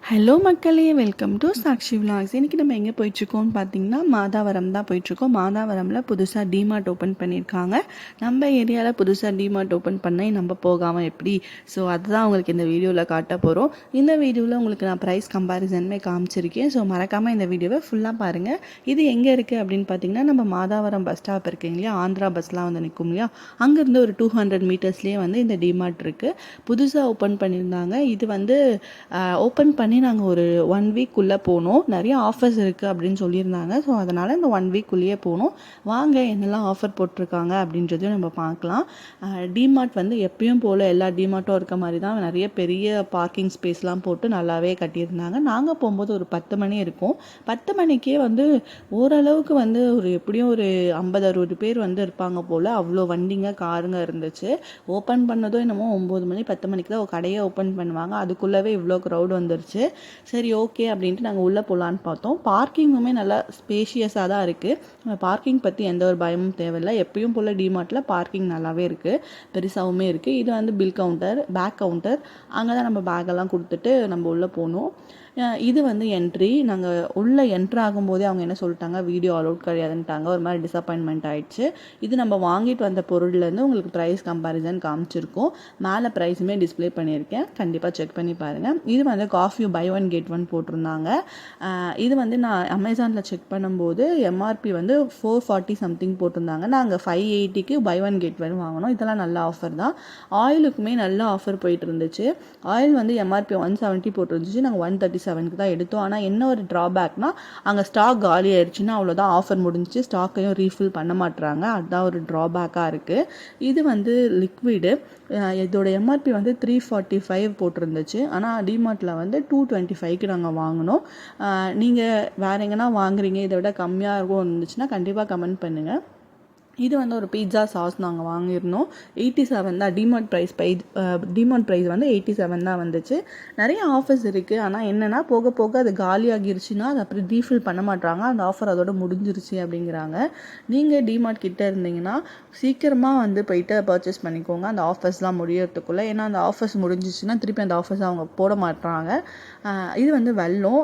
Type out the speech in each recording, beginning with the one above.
Hello மக்களே, welcome to Sakshi vlogs. இன்றைக்கி நம்ம எங்கே போயிட்டுருக்கோம்னு பார்த்தீங்கன்னா மாதாவரம் தான் போயிட்டுருக்கோம். மாதாவரமில் புதுசாக டிமார்ட் ஓப்பன் பண்ணியிருக்காங்க. நம்ம ஏரியாவில் புதுசாக டிமார்ட் ஓப்பன் பண்ணி நம்ம போகாமல் எப்படி, ஸோ அதுதான் உங்களுக்கு இந்த வீடியோவில் காட்ட போகிறோம். இந்த வீடியோவில் உங்களுக்கு நான் ப்ரைஸ் கம்பேரிசனுமே காமிச்சிருக்கேன். ஸோ மறக்காமல் இந்த வீடியோவை ஃபுல்லாக பாருங்கள். இது எங்கே இருக்குது அப்படின்னு பார்த்தீங்கன்னா, நம்ம மாதாவரம் பஸ் ஸ்டாப் இருக்குங்க இல்லையா, ஆந்திரா பஸ்லாம் வந்து நிற்கும் இல்லையா, அங்கேருந்து ஒரு 200 மீட்டர்ஸ்லேயே வந்து இந்த டிமார்ட் இருக்குது. புதுசாக ஓப்பன் பண்ணியிருந்தாங்க. இது வந்து ஓப்பன் பண்ணி நாங்கள் ஒரு 1 வீக்குள்ளே போனோம். நிறைய ஆஃபர்ஸ் இருக்குது அப்படின்னு சொல்லியிருந்தாங்க. ஸோ அதனால் இந்த 1 வீக்குள்ளேயே போனோம். வாங்க என்னெல்லாம் ஆஃபர் போட்டிருக்காங்க அப்படின்றதையும் நம்ம பார்க்கலாம். டிமார்ட் வந்து எப்பயும் போல் எல்லா டிமார்ட்டும் இருக்க மாதிரி தான் நிறைய பெரிய பார்க்கிங் ஸ்பேஸ்லாம் போட்டு நல்லாவே கட்டியிருந்தாங்க. நாங்கள் போகும்போது ஒரு 10 மணி இருக்கும். 10 மணிக்கே வந்து ஓரளவுக்கு வந்து ஒரு எப்படியும் ஒரு 50-60 பேர் வந்து இருப்பாங்க போல். அவ்வளோ வண்டிங்க காருங்க இருந்துச்சு. ஓப்பன் பண்ணதும் என்னமோ 9 மணி 10 மணிக்கு தான் கடையை ஓப்பன் பண்ணுவாங்க. அதுக்குள்ளவே இவ்வளோ க்ரௌட் வந்துருச்சு. சரி, ஓகே அப்படின்ட்டு நாங்கள் உள்ளே போகலான்னு பார்த்தோம். பார்க்கிங்குமே நல்லா ஸ்பேஷியஸாக தான் இருக்குது. பார்க்கிங் பற்றி எந்த ஒரு பயமும் தேவையில்லை. எப்பயும் போல் டிமார்ட்டில் பார்க்கிங் நல்லாவே இருக்குது, பெருசாகவுமே இருக்குது. இது வந்து பில் கவுண்டர், பேக் கவுண்டர். அங்கே தான் நம்ம பேக்கெல்லாம் கொடுத்துட்டு நம்ம உள்ளே போகணும். இது வந்து என்ட்ரி. நாங்கள் உள்ளே என்ட்ரு ஆகும்போதே அவங்க என்ன சொல்லிட்டாங்க, வீடியோ அலோட் கிடையாதுன்ட்டாங்க. ஒரு மாதிரி டிசப்பாயின்மெண்ட் ஆகிடுச்சு. இது நம்ம வாங்கிட்டு வந்த பொருள்லேருந்து உங்களுக்கு ப்ரைஸ் கம்பேரிசன் காமிச்சிருக்கோம். மேலே ப்ரைஸுமே டிஸ்பிளே பண்ணியிருக்கேன், கண்டிப்பாக செக் பண்ணி பாருங்கள். இது வந்து காஃபி பை 1 get 1 போட்டிருந்தாங்க. இது வந்து நான் அமேசானில் செக் பண்ணும்போது எம்ஆர்பி வந்து 440 சம்திங் போட்டிருந்தாங்க. நாங்கள் 580க்கு பை 1 get 1 வாங்கினோம். இதெல்லாம் நல்ல ஆஃபர் தான். ஆயிலுக்குமே நல்ல ஆஃபர் போயிட்டு இருந்துச்சு. ஆயில் வந்து எம்ஆர்பி 170 போட்டிருந்துச்சு. நாங்கள் 137க்கு தான் எடுத்தோம். ஆனால் என்ன ஒரு ட்ராபேக்னா, அங்கே ஸ்டாக் காலி ஆயிடுச்சுன்னா அவ்வளோதான், ஆஃபர் முடிஞ்சிச்சு. ஸ்டாக்கையும் ரீஃபில் பண்ண மாட்டுறாங்க. அதுதான் ஒரு ட்ராபேக்காக இருக்குது. இது வந்து லிக்விடு. இதோட எம்ஆர்பி வந்து 345 போட்டிருந்துச்சு. ஆனால் டிமார்ட்டில் வந்து 225க்கு நாங்கள் வாங்கினோம். நீங்கள் வேறு எங்கன்னா வாங்குறீங்க, இதை விட கம்மியாக இருக்கும் இருந்துச்சுன்னா கண்டிப்பாக கமெண்ட் பண்ணுங்கள். இது வந்து ஒரு பீட்சா சாஸ் நாங்கள் வாங்கியிருந்தோம். 87 தான் டிமார்ட் ப்ரைஸ். டிமார்ட் ப்ரைஸ் வந்து 87 தான் வந்துச்சு. நிறைய ஆஃபர்ஸ் இருக்குது. ஆனால் என்னென்னா, போக போக அது காலி ஆகிருச்சுன்னா அது அப்புறம் ரீஃபில் பண்ண மாட்டாங்க. அந்த ஆஃபர் அதோட முடிஞ்சிருச்சு அப்படிங்கிறாங்க. நீங்கள் டிமார்ட் கிட்டே இருந்தீங்கன்னா சீக்கிரமாக வந்து போயிட்டு பர்ச்சேஸ் பண்ணிக்கோங்க, அந்த ஆஃபர்ஸ்லாம் முடியறதுக்குள்ளே. ஏன்னா அந்த ஆஃபர்ஸ் முடிஞ்சிச்சுன்னா திருப்பி அந்த ஆஃபர்ஸ் அவங்க போட மாட்டாங்க. இது வந்து வெல்லம்.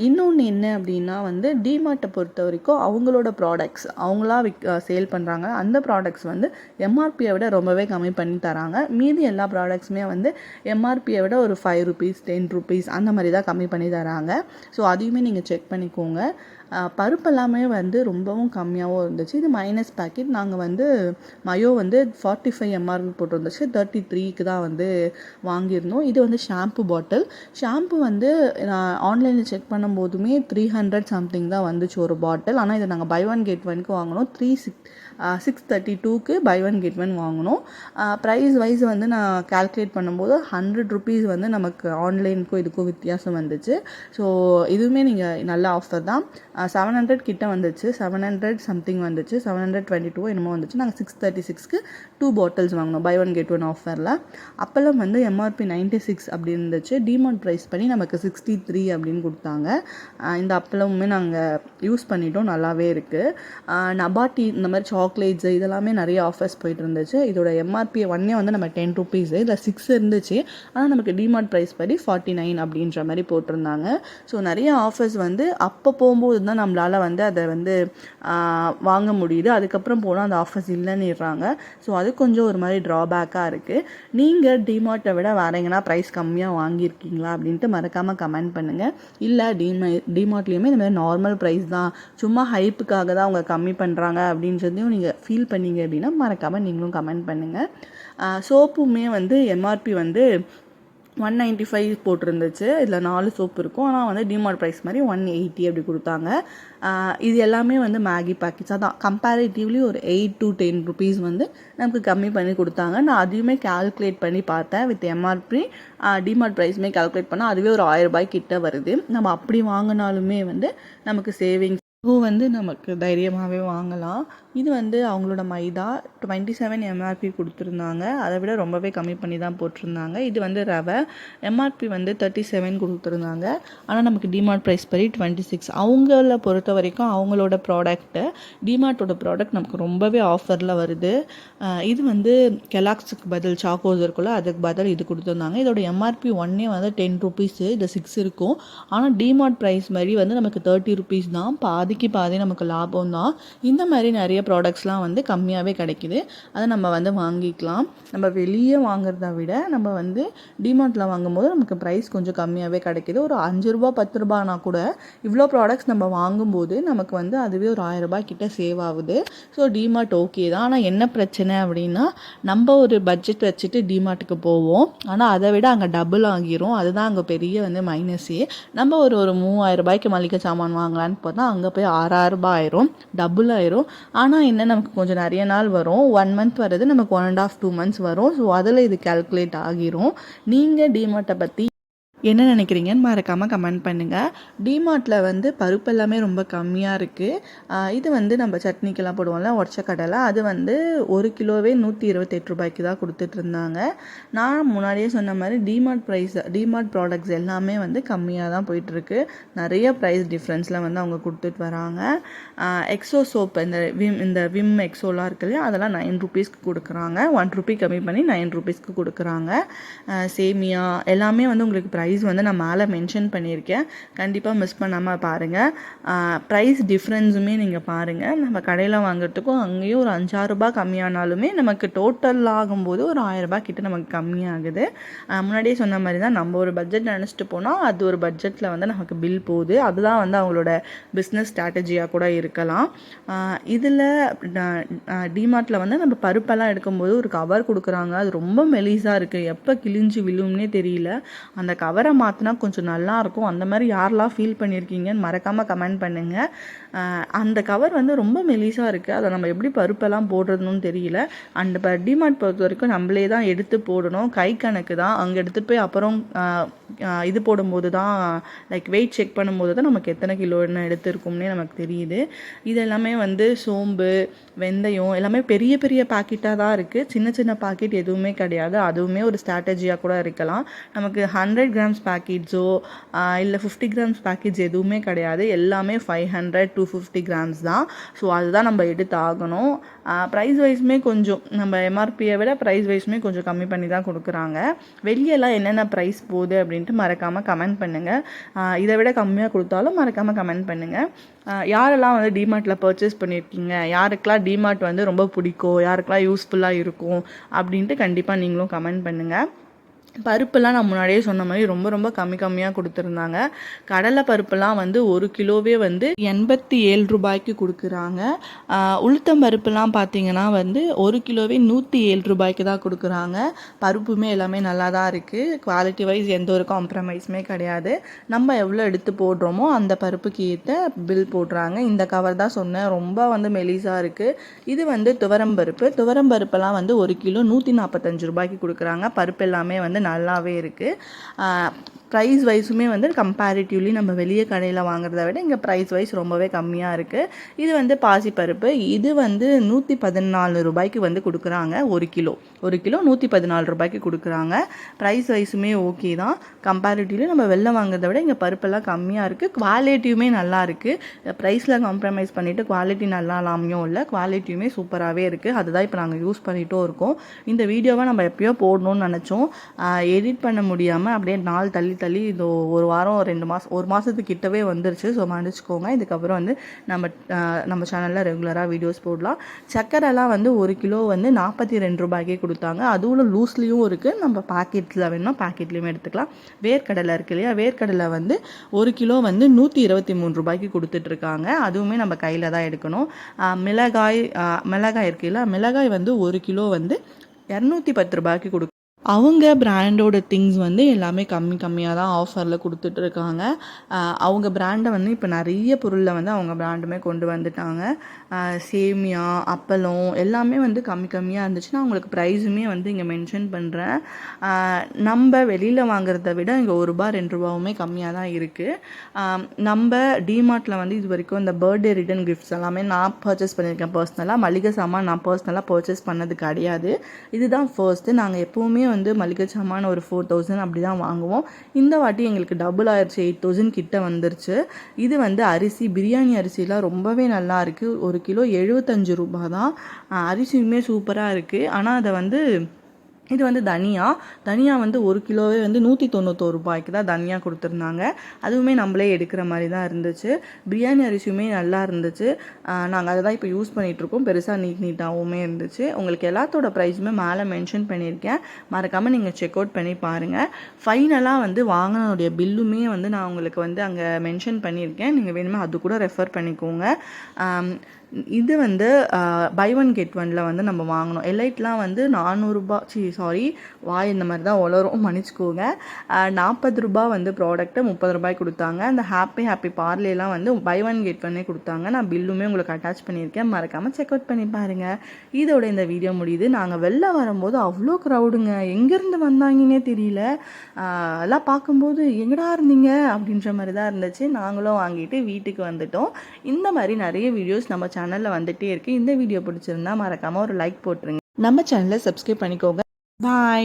இன்னொன்று என்ன அப்படின்னா வந்து, டிமார்ட்டை பொறுத்த வரைக்கும் அவங்களோட ப்ராடக்ட்ஸ் அவங்களா சேல் பண்ணுறாங்க. அந்த ப்ராடக்ட்ஸ் வந்து எம்ஆர்பியை விட ரொம்பவே கம்மி பண்ணி தராங்க. மீதி எல்லா ப்ராடக்ட்ஸுமே வந்து எம்ஆர்பியை விட ஒரு 5 rupees 10 rupees அந்த மாதிரி தான் கம்மி பண்ணி தராங்க. ஸோ அதையுமே நீங்கள் செக் பண்ணிக்கோங்க. பருப்பு எல்லாமே வந்து ரொம்பவும் கம்மியாகவும் இருந்துச்சு. இது மைனஸ் பேக்கெட். நாங்கள் வந்து மயோ வந்து 45 ml போட்டிருந்துச்சு, 33க்கு தான் வந்து வாங்கியிருந்தோம். இது வந்து ஷாம்பு பாட்டில். ஷாம்பு வந்து நான் ஆன்லைனில் செக் பண்ணும்போதுமே 300 சம்திங் தான் வந்துச்சு ஒரு பாட்டில். ஆனால் இதை நாங்கள் பை 1 get 1க்கு வாங்கினோம். 632க்கு பை 1 get 1 வாங்கினோம். ப்ரைஸ் வைஸ் வந்து நான் கால்குலேட் பண்ணும்போது 100 rupees வந்து நமக்கு ஆன்லைனுக்கும் இதுக்கும் வித்தியாசம் வந்துச்சு. ஸோ இதுவுமே நீங்கள் நல்ல ஆஃபர் தான். 700 கிட்ட வந்துச்சு, 700 சம்திங் வந்துச்சு, 722 என்னமோ வந்துச்சு. நாங்கள் 636க்கு 2 பாட்டில்ஸ் வாங்கினோம் பை 1 get 1 ஆஃபரில். அப்போல்லாம் வந்து எம்ஆர்பி 96 அப்படி இருந்துச்சு. டிமார்ட் ப்ரைஸ் பண்ணி நமக்கு 63 அப்படின்னு கொடுத்தாங்க. இந்த அப்பளமுமே நாங்கள் யூஸ் பண்ணிட்டோம், நல்லாவே இருக்குது. நபாட்டி இந்த மாதிரி சாக்லேட்ஸு இதெல்லாமே நிறைய ஆஃபர்ஸ் போயிட்டு இருந்துச்சு. இதோட எம்ஆர்பி ஒன்னே வந்து நம்ம 10 rupees, இதில் 6 இருந்துச்சு. ஆனால் நமக்கு டிமார்ட் ப்ரைஸ் படி 49 அப்படின்ற மாதிரி போட்டிருந்தாங்க. ஸோ நிறைய ஆஃபர்ஸ் வந்து அப்போ போகும்போது தான் நம்மளால் வந்து அதை வந்து வாங்க முடியுது. அதுக்கப்புறம் போனால் அந்த ஆஃபர்ஸ் இல்லைன்னுறாங்க. ஸோ அது கொஞ்சம் ஒரு மாதிரி ட்ராபேக்காக இருக்குது. நீங்கள் டிமார்ட்டை விட வேறு எங்கன்னா ப்ரைஸ் கம்மியாக வாங்கியிருக்கீங்களா அப்படின்ட்டு மறக்காமல் கமெண்ட் பண்ணுங்கள். இல்லை டிமார்ட்லேயுமே இந்த மாதிரி நார்மல் ப்ரைஸ் தான், சும்மா ஹைப்புக்காக தான் அவங்க கம்மி பண்ணுறாங்க அப்படின்றதையும் நீங்கள் ஃபீல் பண்ணீங்க அப்படின்னா மறக்காமல் நீங்களும் கமெண்ட் பண்ணுங்கள். சோப்புமே வந்து எம்ஆர்பி வந்து 195 போட்டிருந்துச்சு. இதில் 4 சோப்பு இருக்கும். ஆனால் வந்து டிமார்ட் ப்ரைஸ் மாதிரி 180 அப்படி கொடுத்தாங்க. இது எல்லாமே வந்து மேகி பேக்கெட்ஸாக தான். கம்பேரிட்டிவ்லி ஒரு 8 to 10 rupees வந்து நமக்கு கம்மி பண்ணி கொடுத்தாங்க. நான் அதையுமே கால்குலேட் பண்ணி பார்த்தேன். வித் எம்ஆர்பி டிமார்ட் ப்ரைஸுமே கால்குலேட் பண்ணால் அதுவே ஒரு 1000 ரூபாய் கிட்ட வருது. நம்ம அப்படி வாங்கினாலுமே வந்து நமக்கு சேவிங்ஸ் வந்து நமக்கு தைரியமாகவே வாங்கலாம். இது வந்து அவங்களோட மைதா 27 எம்ஆர்பி கொடுத்துருந்தாங்க, அதை விட ரொம்பவே கம்மி பண்ணி தான் போட்டிருந்தாங்க. இது வந்து ரவை எம்ஆர்பி வந்து 37 கொடுத்துருந்தாங்க, ஆனால் நமக்கு டிமார்ட் ப்ரைஸ் படி 26. அவங்கள பொறுத்த வரைக்கும் அவங்களோட ப்ராடக்ட்டு டிமார்ட்டோட ப்ராடக்ட் நமக்கு ரொம்பவே ஆஃபரில் வருது. இது வந்து கெலாக்ஸுக்கு பதில் சாக்கோஸ் இருக்குல்ல, அதுக்கு பதில் இது கொடுத்துருந்தாங்க. இதோட எம்ஆர்பி ஒன்னே வந்து 10 ருபீஸு, இது 6 இருக்கும். ஆனால் டிமார்ட் ப்ரைஸ் மாதிரி வந்து நமக்கு 30 ருபீஸ் தான், பாதிக்கு பாதி நமக்கு லாபம் தான். இந்த மாதிரி நிறைய ப்ராடக்ட்ஸ்லாம் வந்து கம்மியாகவே கிடைக்கிது, அதை நம்ம வந்து வாங்கிக்கலாம். நம்ம வெளியே வாங்குறத விட நம்ம வந்து டிமார்ட்டில் வாங்கும்போது நமக்கு ப்ரைஸ் கொஞ்சம் கம்மியாகவே கிடைக்கிது. ஒரு 5 ரூபா 10 ரூபானா கூட இவ்வளோ ப்ராடக்ட்ஸ் நம்ம வாங்கும்போது நமக்கு வந்து அதுவே ஒரு 1000 ரூபாய் கிட்ட சேவ் ஆகுது. ஸோ டிமார்ட் ஓகே தான். ஆனால் என்ன பிரச்சனை அப்படின்னா, நம்ம ஒரு பட்ஜெட் வச்சுட்டு டிமார்ட்டுக்கு போவோம், ஆனால் அதை விட அங்கே டபுள் ஆகிரும். அதுதான் அங்கே பெரிய வந்து மைனஸே. நம்ம ஒரு 3000 ரூபாய்க்கு மளிகை சாமான் வாங்கலான்னு பார்த்தா அங்கே போய் 6000 ரூபாய் ஆயிரும், டபுள் ஆயிரும். ஆனால் என்ன, நமக்கு கொஞ்சம் நிறைய நாள் வரும். 1 மந்த் வருது, நமக்கு 1.5 2 months வரும். ஸோ அதில் இது கால்குலேட் ஆகிரும். நீங்கள் டிமார்ட்டை பற்றி என்ன நினைக்கிறீங்கன்னு மறக்காமல் கமெண்ட் பண்ணுங்கள். டிமார்ட்டில் வந்து பருப்பு எல்லாமே ரொம்ப கம்மியாக இருக்குது. இது வந்து நம்ம சட்னிக்கெல்லாம் போடுவோம்ல உடச்ச கடலை, அது வந்து 1 கிலோவே 128 ரூபாய்க்கு தான் கொடுத்துட்டு இருந்தாங்க. நான் முன்னாடியே சொன்ன மாதிரி டிமார்ட் ப்ராடக்ட்ஸ் எல்லாமே வந்து கம்மியாக தான் போயிட்டுருக்கு. நிறைய ப்ரைஸ் டிஃப்ரென்ஸில் வந்து அவங்க கொடுத்துட்டு வராங்க. எக்ஸோ சோப், இந்த விம் எக்ஸோலாம் இருக்கு இல்லையா, அதெல்லாம் 9 ருபீஸ்க்கு கொடுக்குறாங்க. 1 ரூபி கம்மி பண்ணி 9 ருபீஸ்க்கு கொடுக்குறாங்க. சேமியா எல்லாமே வந்து உங்களுக்கு ப்ரைஸ் வந்து நான் மேலே மென்ஷன் பண்ணியிருக்கேன், கண்டிப்பாக மிஸ் பண்ணாமல் பாருங்கள். ப்ரைஸ் டிஃப்ரென்ஸுமே நீங்கள் பாருங்கள். நம்ம கடையில் வாங்குறதுக்கும் அங்கேயும் ஒரு 5-6 ரூபாய் கம்மியானாலுமே நமக்கு டோட்டல் ஆகும்போது ஒரு 1000 ரூபாய் கிட்ட நமக்கு கம்மியாகுது. முன்னாடியே சொன்ன மாதிரி தான், நம்ம ஒரு பட்ஜெட் நினச்சிட்டு போனால் அது ஒரு பட்ஜெட்டில் வந்து நமக்கு பில் போகுது. அதுதான் வந்து அவங்களோட பிஸ்னஸ் ஸ்ட்ராட்டஜியாக கூட இருக்கலாம். இதில் டிமார்ட்டில் வந்து நம்ம பருப்பெல்லாம் எடுக்கும்போது ஒரு கவர் கொடுக்குறாங்க, அது ரொம்ப மெலிசாக இருக்குது, எப்போ கிழிஞ்சு விழும்னே தெரியல. அந்த கவரை மாற்றினா கொஞ்சம் நல்லாயிருக்கும். அந்த மாதிரி யாரெல்லாம் ஃபீல் பண்ணியிருக்கீங்கன்னு மறக்காமல் கமெண்ட் பண்ணுங்கள். அந்த கவர் வந்து ரொம்ப மெலிசாக இருக்குது, அதை நம்ம எப்படி பருப்பெல்லாம் போடுறதுன்னு தெரியல. அண்ட் இப்போ டிமார்ட் பொறுத்த வரைக்கும் நம்மளே தான் எடுத்து போடணும், கை கணக்கு தான். அங்கே எடுத்துகிட்டு போய் அப்புறம் இது போடும்போது தான், லைக் வெயிட் செக் பண்ணும்போது தான் நமக்கு எத்தனை கிலோ என்ன எடுத்துருக்கும்னே நமக்கு தெரியுது. இது எல்லாமே வந்து சோம்பு, வெந்தயம் எல்லாமே பெரிய பெரிய பாக்கெட்டாக தான் இருக்குது, சின்ன சின்ன பாக்கெட் எதுவுமே கிடையாது. அதுவுமே ஒரு ஸ்ட்ராட்டஜியாக கூட இருக்கலாம். நமக்கு 100 கிராம்ஸ் பேக்கெட்ஸோ இல்லை 50 கிராம்ஸ் பேக்கெட்ஸ் எதுவுமே கிடையாது, எல்லாமே 500 250 கிராம்ஸ் தான். ஸோ அதுதான் நம்ம எடுத்து ஆகணும். ப்ரைஸ் வைஸுமே கொஞ்சம் நம்ம எம்ஆர்பியை விட ப்ரைஸ் வைஸுமே கொஞ்சம் கம்மி பண்ணி தான் கொடுக்குறாங்க. வெளியெல்லாம் என்னென்ன ப்ரைஸ் போகுது அப்படின்ட்டு மறக்காமல் கமெண்ட் பண்ணுங்கள். இதை விட கம்மியாக கொடுத்தாலும் மறக்காமல் கமெண்ட் பண்ணுங்கள். யாரெல்லாம் வந்து டிமார்ட்டில் பர்ச்சேஸ் பண்ணியிருக்கீங்க, யாருக்கெல்லாம் டிமார்ட் வந்து ரொம்ப பிடிக்கும், யாருக்கெல்லாம் யூஸ்ஃபுல்லாக இருக்கும் அப்படின்ட்டு கண்டிப்பாக நீங்களும் கமெண்ட் பண்ணுங்கள். பருப்புலாம் நான் முன்னாடியே சொன்ன மாதிரி ரொம்ப ரொம்ப கம்மியாக கொடுத்துருந்தாங்க. கடலை பருப்புலாம் வந்து 1 கிலோவே வந்து 87 ரூபாய்க்கு கொடுக்குறாங்க. உளுத்தம் பருப்புலாம் பார்த்தீங்கன்னா வந்து 1 கிலோவே 107 ரூபாய்க்கு தான் கொடுக்குறாங்க. பருப்புமே எல்லாமே நல்லா தான் இருக்குது, குவாலிட்டி வைஸ் எந்த ஒரு காம்ப்ரமைஸுமே கிடையாது. நம்ம எவ்வளோ எடுத்து போடுறோமோ அந்த பருப்புக்கு ஏற்ற பில் போடுறாங்க. இந்த கவர் தான் சொன்னேன், ரொம்ப வந்து மெலிசாக இருக்குது. இது வந்து துவரம் பருப்பெல்லாம் வந்து 1 கிலோ 145 ரூபாய்க்கு கொடுக்குறாங்க. பருப்பு எல்லாமே வந்து நல்லாவே இருக்குது. ப்ரைஸ் வைஸுமே வந்து கம்பேரிட்டிவ்லி நம்ம வெளியே கடையில் வாங்குறத விட இங்கே ப்ரைஸ் வைஸ் ரொம்பவே கம்மியாக இருக்குது. இது வந்து பாசிப்பருப்பு, இது வந்து 114 ரூபாய்க்கு வந்து கொடுக்குறாங்க. 1 கிலோ 114 ரூபாய்க்கு கொடுக்குறாங்க. ப்ரைஸ் வைஸுமே ஓகே தான். கம்பேரிட்டிவ்லி நம்ம வெளில வாங்குறத விட இங்கே பருப்பெல்லாம் கம்மியாக இருக்குது. குவாலிட்டியுமே நல்லா இருக்குது. ப்ரைஸில் காம்ப்ரமைஸ் பண்ணிவிட்டு குவாலிட்டி நல்லா இல்லாமையும் இல்லை, குவாலிட்டியுமே சூப்பராகவே இருக்குது. அதுதான் இப்போ நாங்கள் யூஸ் பண்ணிகிட்டும் இருக்கோம். இந்த வீடியோவை நம்ம எப்போயோ போடணும்னு நினச்சோம், எடிட் பண்ண முடியாமல் அப்படியே நாள் தள்ளி இது 1 வாரம் 2 மாதம் 1 மாதத்துக்கு கிட்டவே வந்துருச்சு. ஸோ மன்னிச்சுக்கோங்க. இதுக்கப்புறம் வந்து நம்ம சேனலில் ரெகுலராக வீடியோஸ் போடலாம். சக்கரைலாம் வந்து 1 கிலோ வந்து 42 ரூபாய்க்கே கொடுத்தாங்க. அதுவும் லூஸ்லேயும் இருக்குது, நம்ம பாக்கெட்டில் வேணும்னா பாக்கெட்லேயுமே எடுத்துக்கலாம். வேர்க்கடலை இருக்கு இல்லையா, வேர்க்கடலை வந்து 1 கிலோ வந்து 123 ரூபாய்க்கு கொடுத்துட்ருக்காங்க. அதுவுமே நம்ம கையில் தான் எடுக்கணும். மிளகாய் இருக்கு இல்லை, மிளகாய் வந்து 1 கிலோ வந்து 210 ரூபாய்க்கு அவங்க பிராண்டோட திங்ஸ் வந்து எல்லாமே கம்மியாக தான் ஆஃபரில் கொடுத்துட்ருக்காங்க. அவங்க பிராண்டை வந்து இப்போ நிறைய பொருளில் வந்து அவங்க பிராண்டுமே கொண்டு வந்துட்டாங்க. சேமியா, அப்பளம் எல்லாமே வந்து கம்மியாக இருந்துச்சு. நான் உங்களுக்கு ப்ரைஸுமே வந்து இங்கே மென்ஷன் பண்ணுறேன். நம்ம வெளியில் வாங்குறத விட இங்கே ₹1 ₹2 கம்மியாக தான் இருக்குது. நம்ம டிமார்ட்டில் வந்து இது வரைக்கும் இந்த பர்த்டே ரிட்டன் கிஃப்ட்ஸ் எல்லாமே நான் பர்ச்சேஸ் பண்ணியிருக்கேன். பர்சனலாக மளிகை சாமான் நான் பர்சனலாக பர்ச்சேஸ் பண்ணது கிடையாது. இதுதான் ஃபர்ஸ்ட்டு. நாங்கள் எப்போவுமே வந்து மளிகை சாமான் ஒரு 4000 அப்படி தான் வாங்குவோம். இந்த வாட்டி எங்களுக்கு டபுள் ஆயிடுச்சு, 8000 கிட்ட வந்துருச்சு. இது வந்து அரிசி, பிரியாணி அரிசிலாம் ரொம்பவே நல்லா இருக்குது. ஒரு கிலோ ₹75 தான். அரிசியுமே சூப்பராக இருக்குது. ஆனால் அதை வந்து இது வந்து தனியா வந்து 1 கிலோவே வந்து ₹191 தான் தனியா கொடுத்துருந்தாங்க. அதுவுமே நம்மளே எடுக்கிற மாதிரி தான் இருந்துச்சு. பிரியாணி அரிசியுமே நல்லா இருந்துச்சு. நாங்கள் அதை தான் இப்போ யூஸ் பண்ணிகிட்ருக்கோம். பெருசாக நீட்டாகவுமே இருந்துச்சு. உங்களுக்கு எல்லாத்தோட ப்ரைஸுமே மேலே மென்ஷன் பண்ணியிருக்கேன். மறக்காமல் நீங்கள் செக் அவுட் பண்ணி பாருங்கள். ஃபைனலாக வந்து வாங்கினோடைய பில்லுமே வந்து நான் உங்களுக்கு வந்து அங்கே மென்ஷன் பண்ணியிருக்கேன். நீங்கள் வேணுமே அது கூட ரெஃபர் பண்ணிக்கோங்க. இது வந்து பை ஒன் கெட் ஒன்ல வந்து நம்ம வாங்கணும். எலைட்லாம் வந்து ₹400 வாய் இந்த மாதிரி தான் உளரும், மன்னிச்சுக்கோங்க. ₹40 வந்து ப்ராடக்ட்டு ₹30 கொடுத்தாங்க. அந்த ஹாப்பி பார்லேலாம் வந்து பை ஒன் கெட் ஒன்னே கொடுத்தாங்க. நான் பில்லுமே உங்களுக்கு அட்டாச் பண்ணியிருக்கேன். மறக்காமல் செக் அவுட் பண்ணி பாருங்கள். இதோட இந்த வீடியோ முடியுது. நாங்கள் வெளில வரும்போது அவ்வளோ க்ரௌடுங்க, எங்கேருந்து வந்தாங்கன்னே தெரியல. எல்லாம் பார்க்கும்போது எங்கடா இருந்தீங்க அப்படின்ற மாதிரி தான் இருந்துச்சு. நாங்களும் வாங்கிட்டு வீட்டுக்கு வந்துட்டோம். இந்த மாதிரி நிறைய வீடியோஸ் நம்ம சேனலில் வந்துகிட்டே இருக்குது. இந்த வீடியோ பிடிச்சிருந்தா மறக்காமல் ஒரு லைக் போட்டுருங்க. நம்ம சேனலை சப்ஸ்கிரைப் பண்ணிக்கோங்க. பாய்.